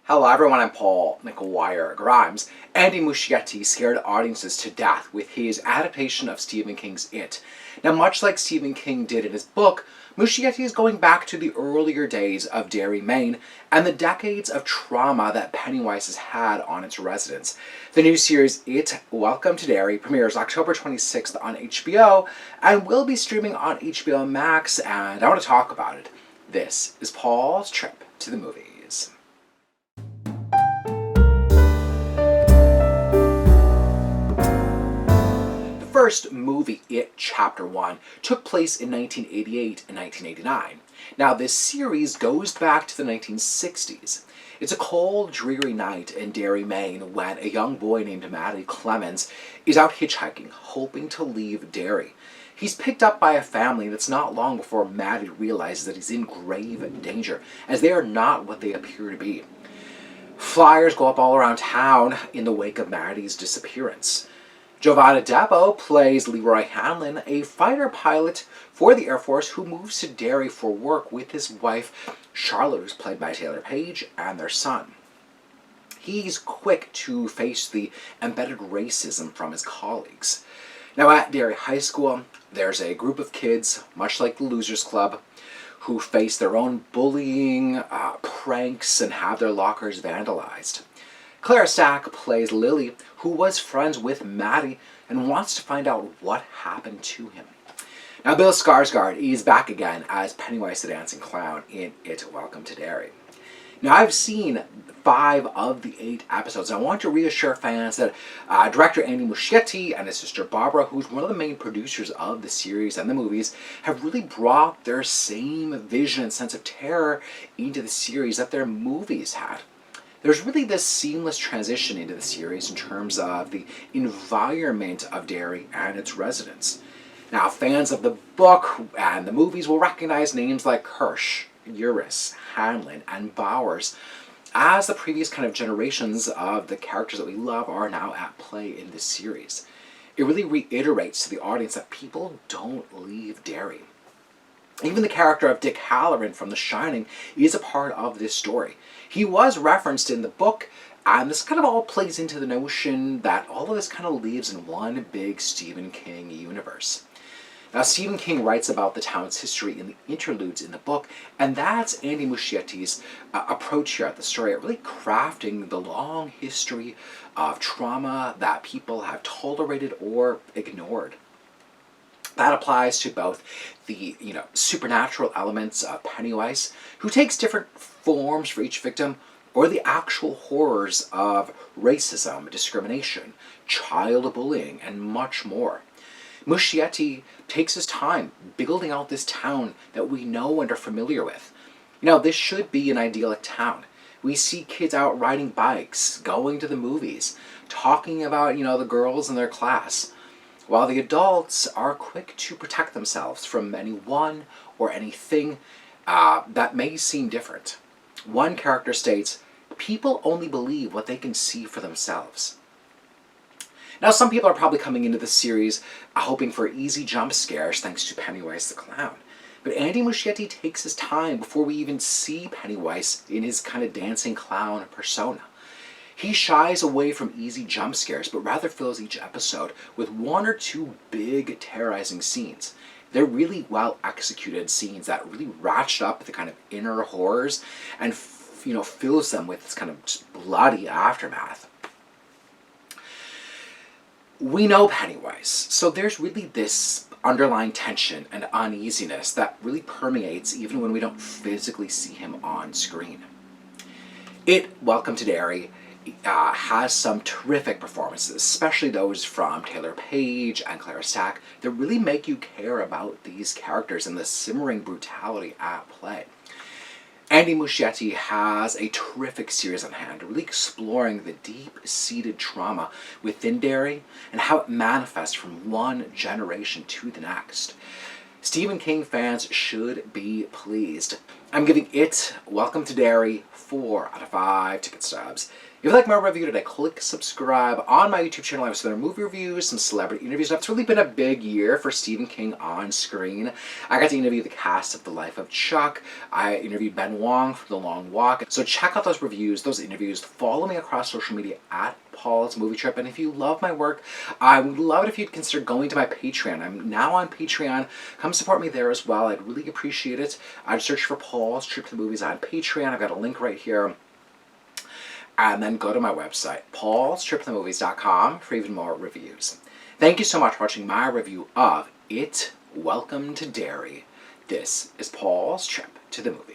Hello everyone, I'm Paul McGuire Grimes. Andy Muschietti scared audiences to death with his adaptation of Stephen King's It. Now, much like Stephen King did in his book, Muschietti is going back to the earlier days of Derry, Maine, and the decades of trauma that Pennywise has had on its residents. The new series It, Welcome to Derry, premieres October 26th on HBO and will be streaming on HBO Max, and I want to talk about it. This is Paul's trip to the movies. The first movie, It Chapter 1, took place in 1988 and 1989. Now, this series goes back to the 1960s. It's a cold, dreary night in Derry, Maine, when a young boy named Matty Clemens is out hitchhiking, hoping to leave Derry. He's picked up by a family, and it's not long before Matty realizes that he's in grave danger, as they are not what they appear to be. Flyers go up all around town in the wake of Matty's disappearance. Jovan Adepo plays Leroy Hanlon, a fighter pilot for the Air Force who moves to Derry for work with his wife, Charlotte, who's played by Taylour, Paige, and their son. He's quick to face the embedded racism from his colleagues. Now, at Derry High School, there's a group of kids, much like the Losers Club, who face their own bullying, pranks, and have their lockers vandalized. Clara Stack plays Lily, who was friends with Matty and wants to find out what happened to him. Now, Bill Skarsgard is back again as Pennywise the Dancing Clown in It, Welcome to Derry. Now, I've seen 5 of the 8 episodes. I want to reassure fans that director Andy Muschietti and his sister Barbara, who's one of the main producers of the series and the movies, have really brought their same vision and sense of terror into the series that their movies had. There's really this seamless transition into the series in terms of the environment of Derry and its residents. Now, fans of the book and the movies will recognize names like Hirsch, Uris, Hanlon, and Bowers, as the previous kind of generations of the characters that we love are now at play in this series. It really reiterates to the audience that people don't leave Derry. Even the character of Dick Halloran from The Shining is a part of this story. He was referenced in the book, and this kind of all plays into the notion that all of this kind of lives in one big Stephen King universe. Now, Stephen King writes about the town's history in the interludes in the book, and that's Andy Muschietti's approach here at the story, at really crafting the long history of trauma that people have tolerated or ignored. That applies to both the supernatural elements of Pennywise, who takes different forms for each victim, or the actual horrors of racism, discrimination, child bullying, and much more. Muschietti takes his time building out this town that we know and are familiar with. This should be an idyllic town. We see kids out riding bikes, going to the movies, talking about, the girls in their class, while the adults are quick to protect themselves from anyone or anything that may seem different. One character states, "People only believe what they can see for themselves." Now, some people are probably coming into this series hoping for easy jump scares thanks to Pennywise the Clown. But Andy Muschietti takes his time before we even see Pennywise in his kind of dancing clown persona. He shies away from easy jump scares, but rather fills each episode with 1 or 2 big terrorizing scenes. They're really well executed scenes that really ratchet up the kind of inner horrors and fills them with this kind of just bloody aftermath. We know Pennywise, so there's really this underlying tension and uneasiness that really permeates even when we don't physically see him on screen. It, Welcome to Derry, has some terrific performances, especially those from Taylour Paige and Clara Stack, that really make you care about these characters and the simmering brutality at play. Andy Muschietti has a terrific series on hand, really exploring the deep-seated trauma within Derry and how it manifests from one generation to the next. Stephen King fans should be pleased. I'm giving it Welcome to Derry 4 out of 5 ticket stubs. If you like my review today, click subscribe on my YouTube channel. I have some other movie reviews, some celebrity interviews. It's really been a big year for Stephen King on screen. I got to interview the cast of The Life of Chuck. I interviewed Ben Wong from The Long Walk. So check out those reviews, those interviews. Follow me across social media at Paul's Movie Trip. And if you love my work, I would love it if you'd consider going to my Patreon. I'm now on Patreon. Come support me there as well. I'd really appreciate it. I'd search for Paul's Trip to the Movies on Patreon. I've got a link right here. And then go to my website, paulstriptothemovies.com, for even more reviews. Thank you so much for watching my review of It, Welcome to Derry. This is Paul's Trip to the Movies.